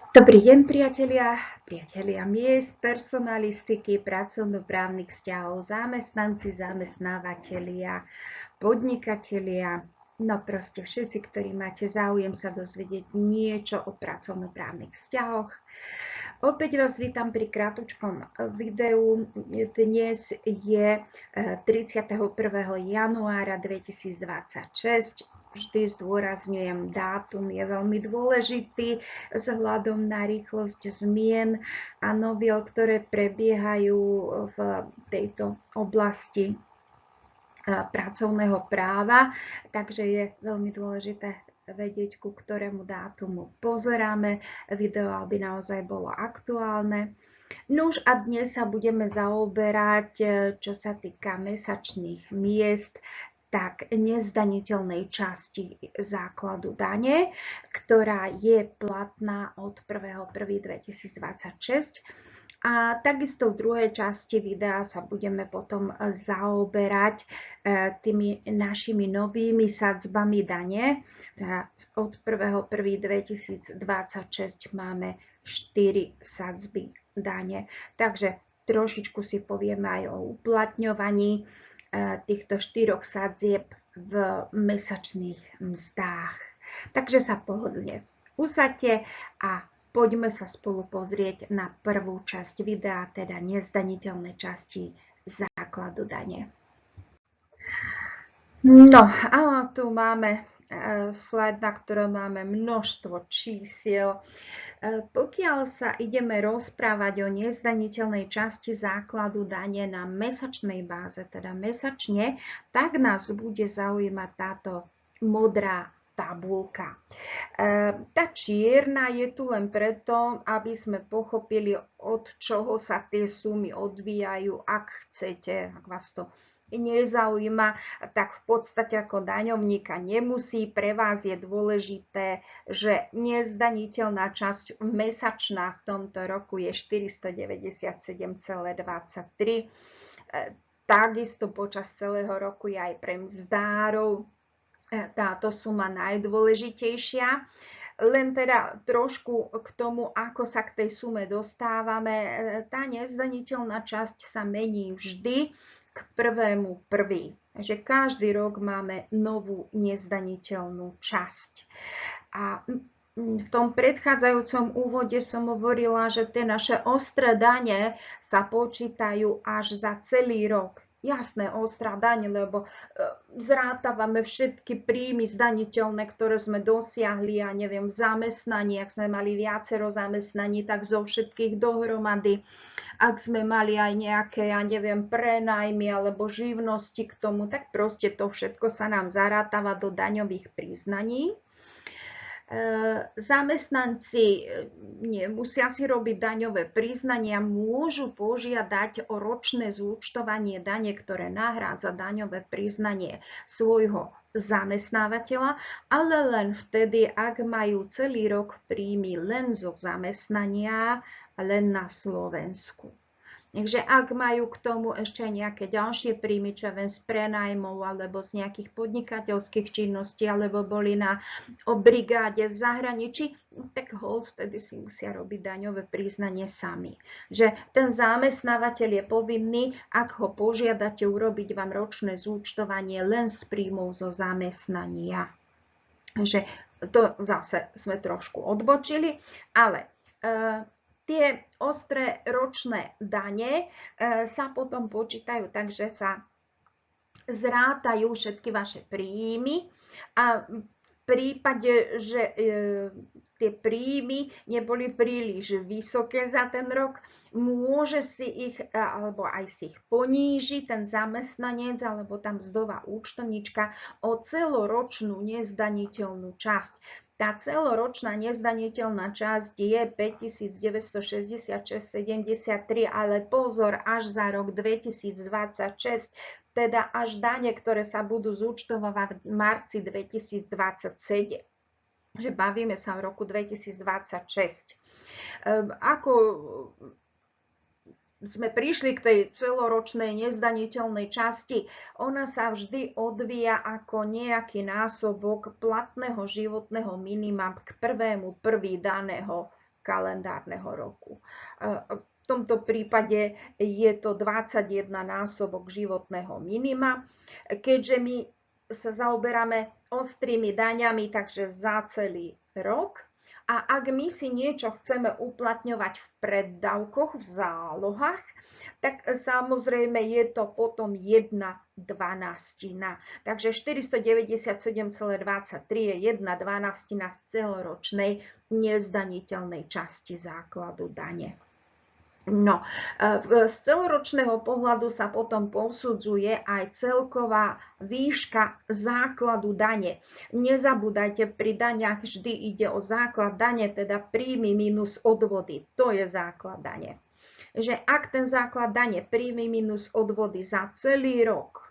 Dobrý deň, priatelia miest, personalistiky, pracovnoprávnych vzťahov, zamestnanci, zamestnávateľia, podnikatelia, no proste všetci, ktorí máte záujem sa dozvedieť niečo o pracovnoprávnych vzťahoch. Opäť vás vítam pri krátučkom videu. Dnes je 31. januára 2026. Vždy zdôrazňujem, dátum je veľmi dôležitý vzhľadom na rýchlosť zmien a noviel, ktoré prebiehajú v tejto oblasti pracovného práva, takže je veľmi dôležité vedieť, ku ktorému dátumu pozeráme video, aby naozaj bolo aktuálne. Nuž a dnes sa budeme zaoberať, čo sa týka mesačných miest, tak nezdaniteľnej časti základu dane, ktorá je platná od 1.1.2026. A takisto v druhej časti videa sa budeme potom zaoberať tými našimi novými sadzbami dane. Od 1.1.2026 máme 4 sadzby dane. Takže trošičku si povieme aj o uplatňovaní týchto 4 sadzieb v mesačných mzdách. Takže sa pohodlne usaďte a poďme sa spolu pozrieť na prvú časť videa, teda nezdaniteľné časti základu dane. No a tu máme slajd, na ktorom máme množstvo čísiel. Pokiaľ sa ideme rozprávať o nezdaniteľnej časti základu dane na mesačnej báze, teda mesačne, tak nás bude zaujímať táto modrá tabulka. Tá čierna je tu len preto, aby sme pochopili, od čoho sa tie sumy odvíjajú. Ak chcete, ak vás to nezaujíma, tak v podstate ako daňovníka nemusí. Pre vás je dôležité, že nezdaniteľná časť mesačná v tomto roku je 497,23. Takisto počas celého roku je aj pre mzdárov táto suma najdôležitejšia. Len teda trošku k tomu, ako sa k tej sume dostávame. Tá nezdaniteľná časť sa mení vždy k 1.1. Takže každý rok máme novú nezdaniteľnú časť. A v tom predchádzajúcom úvode som hovorila, že tie naše ostré dane sa počítajú až za celý rok. Jasné, ostrá daň, lebo zrátavame všetky príjmy zdaniteľné, ktoré sme dosiahli, ja neviem, v zamestnaní, ak sme mali viacero zamestnaní, tak zo všetkých dohromady. Ak sme mali aj nejaké, ja neviem, prenajmy alebo živnosti k tomu, tak proste to všetko sa nám zarátava do daňových priznaní. Zamestnanci nemusia si robiť daňové priznania, môžu požiadať o ročné zúčtovanie dane, ktoré nahrádza daňové priznanie svojho zamestnávateľa, ale len vtedy, ak majú celý rok príjmy len zo zamestnania, len na Slovensku. Takže ak majú k tomu ešte nejaké ďalšie príjmy, čo len z prenajmov alebo z nejakých podnikateľských činností, alebo boli na brigáde v zahraničí, tak hold, vtedy si musia robiť daňové priznanie sami. Že ten zamestnávateľ je povinný, ak ho požiadate urobiť vám ročné zúčtovanie len z príjmov zo zamestnania. Že to zase sme trošku odbočili, ale tie ostré ročné dane sa potom počítajú tak, že sa zrátajú všetky vaše príjmy a v prípade, že tie príjmy neboli príliš vysoké za ten rok, môže si ich, alebo aj si ich poníži ten zamestnanec alebo tam mzdová účtovníčka o celoročnú nezdaniteľnú časť. Tá celoročná nezdaniteľná časť je 5966,73, ale pozor, až za rok 2026, teda až dane, ktoré sa budú zúčtovať v marci 2027. Že bavíme sa v roku 2026. Ako sme prišli k tej celoročnej nezdaniteľnej časti, ona sa vždy odvíja ako nejaký násobok platného životného minima k 1.1. daného kalendárneho roku. V tomto prípade je to 21 násobok životného minima. Keďže my sa zaoberáme ostrými daňami, takže za celý rok. A ak my si niečo chceme uplatňovať v preddavkoch, v zálohách, tak samozrejme je to potom 1/12. Takže 497,23 je 1/12 z celoročnej nezdaniteľnej časti základu dane. No, z celoročného pohľadu sa potom posudzuje aj celková výška základu dane. Nezabúdajte, pri daniach vždy ide o základ dane, teda príjmy minus odvody. To je základ dane. Že ak ten základ dane príjmy minus odvody za celý rok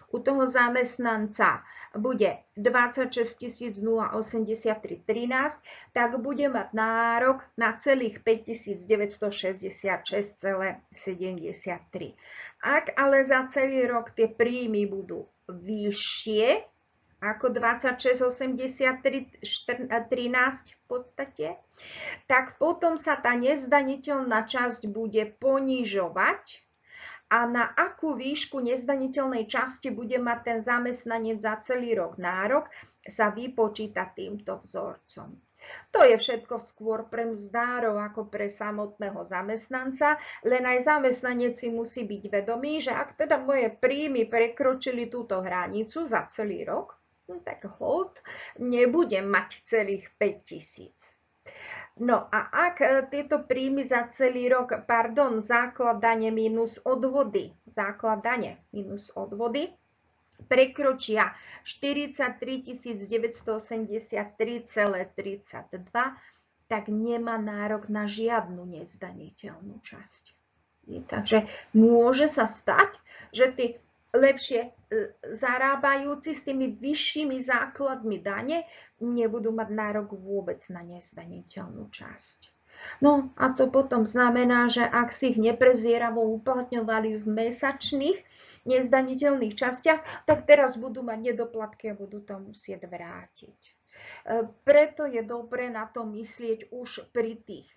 u toho zamestnanca bude 26 083,13, tak bude mať nárok na celých 5966,73. Ak ale za celý rok tie príjmy budú vyššie ako 26,83,13 v podstate, tak potom sa tá nezdaniteľná časť bude ponižovať. A na akú výšku nezdaniteľnej časti bude mať ten zamestnanec za celý rok nárok, sa vypočíta týmto vzorcom. To je všetko skôr pre mzdárov ako pre samotného zamestnanca, len aj zamestnanec si musí byť vedomý, že ak teda moje príjmy prekročili túto hranicu za celý rok, tak hold nebudem mať celých 5 000. No a ak tieto príjmy za celý rok, základ dane minus odvody, prekročia 43 983,32, tak nemá nárok na žiadnu nezdaniteľnú časť. Takže môže sa stať, že tí lepšie zarábajúci s tými vyššími základmi dane nebudú mať nárok vôbec na nezdaniteľnú časť. No a to potom znamená, že ak si ich neprezieravo uplatňovali v mesačných nezdaniteľných častiach, tak teraz budú mať nedoplatky a budú to musieť vrátiť. Preto je dobre na to myslieť už pri tých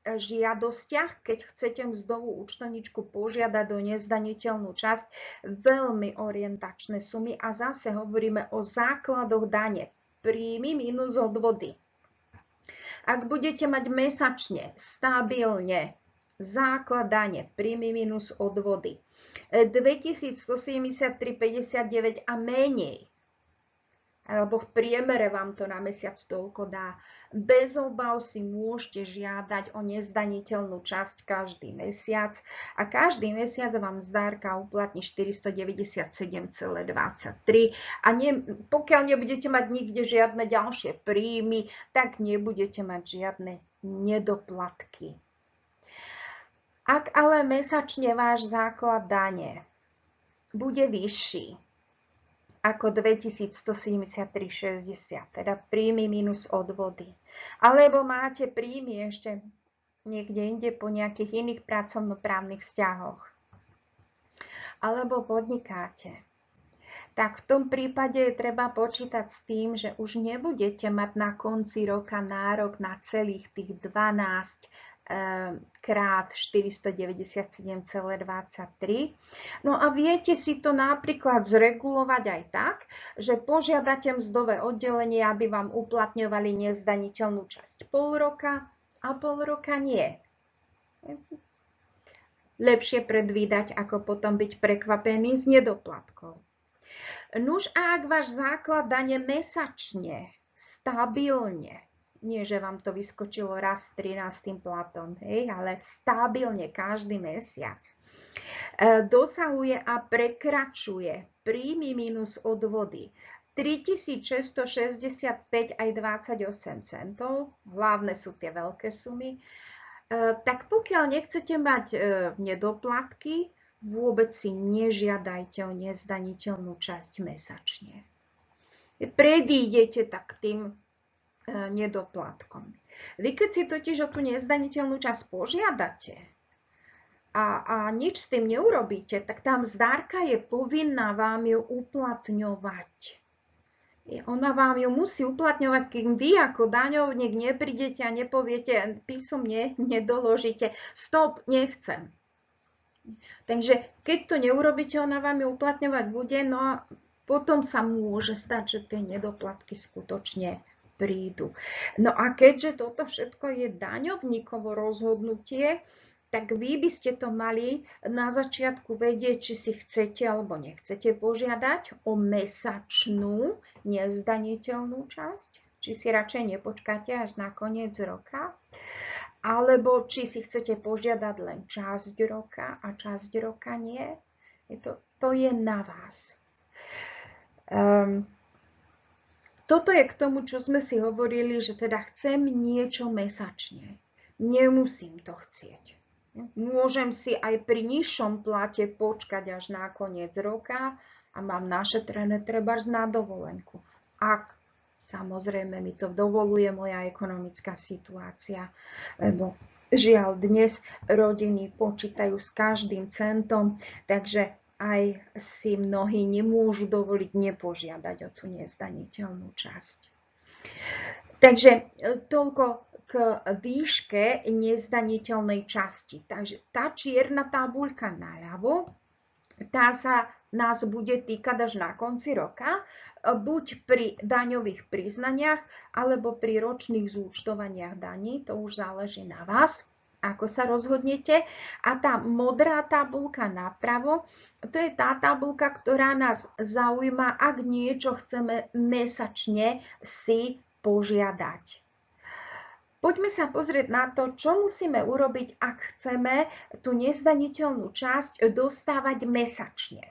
žiadostiach, keď chcete mzdovú účtovničku požiadať do nezdaniteľnú časť, veľmi orientačné sumy a zase hovoríme o základoch dane, príjmy minus odvody. Ak budete mať mesačne stabilne základ dane, príjmy minus odvody 2173,59 a menej, alebo v priemere vám to na mesiac toľko dá, bez obav si môžete žiadať o nezdaniteľnú časť každý mesiac a každý mesiac vám mzdárka uplatní 497,23 a pokiaľ nebudete mať nikde žiadne ďalšie príjmy, tak nebudete mať žiadne nedoplatky. Ak ale mesačne váš základ dane bude vyšší ako 2173,60, teda príjmy minus odvody. Alebo máte príjmy ešte niekde inde po nejakých iných pracovnoprávnych vzťahoch. Alebo podnikáte. Tak v tom prípade je treba počítať s tým, že už nebudete mať na konci roka nárok na celých tých 12 krát 497,23. No a viete si to napríklad zregulovať aj tak, že požiadate mzdové oddelenie, aby vám uplatňovali nezdaniteľnú časť pol roka a pol roka nie. Lepšie predvídať, ako potom byť prekvapený z nedoplatkou. Nuž a ak váš základ dane mesačne, stabilne, nie, že vám to vyskočilo raz 13. platom, ale stabilne každý mesiac, dosahuje a prekračuje príjmy minus odvody 3665,28 centov, hlavne sú tie veľké sumy, tak pokiaľ nechcete mať nedoplatky, vôbec si nežiadajte o nezdaniteľnú časť mesačne. Predídete tak tým nedoplatkom. Vy keď si totiž o tú nezdaniteľnú časť požiadate a nič s tým neurobíte, tak tá mzdárka je povinná vám ju uplatňovať. Ona vám ju musí uplatňovať, kým vy ako daňovník neprídete a nepoviete, písomne nedoložíte, stop, nechcem. Takže keď to neurobíte, ona vám ju uplatňovať bude, no a potom sa môže stať, že tie nedoplatky skutočne prídu. No a keďže toto všetko je daňovníkovo rozhodnutie, tak vy by ste to mali na začiatku vedieť, či si chcete alebo nechcete požiadať o mesačnú nezdaniteľnú časť, či si radšej nepočkáte až na koniec roka, alebo či si chcete požiadať len časť roka a časť roka nie. To je na vás. Toto je k tomu, čo sme si hovorili, že teda chcem niečo mesačne. Nemusím to chcieť. Môžem si aj pri nižšom plate počkať až na koniec roka a mám našetrené trebárs na dovolenku. Ak samozrejme mi to dovoluje moja ekonomická situácia, lebo žiaľ dnes rodiny počítajú s každým centom, takže aj si mnohí nemôžu dovoliť nepožiadať o tú nezdaniteľnú časť. Takže toľko k výške nezdaniteľnej časti. Takže tá čierna tabuľka naľavo, tá sa nás bude týkať až na konci roka, buď pri daňových priznaniach, alebo pri ročných zúčtovaniach daní, to už záleží na vás, ako sa rozhodnete. A tá modrá tabuľka napravo, to je tá tabuľka, ktorá nás zaujíma, ak niečo chceme mesačne si požiadať. Poďme sa pozrieť na to, čo musíme urobiť, ak chceme tú nezdaniteľnú časť dostávať mesačne.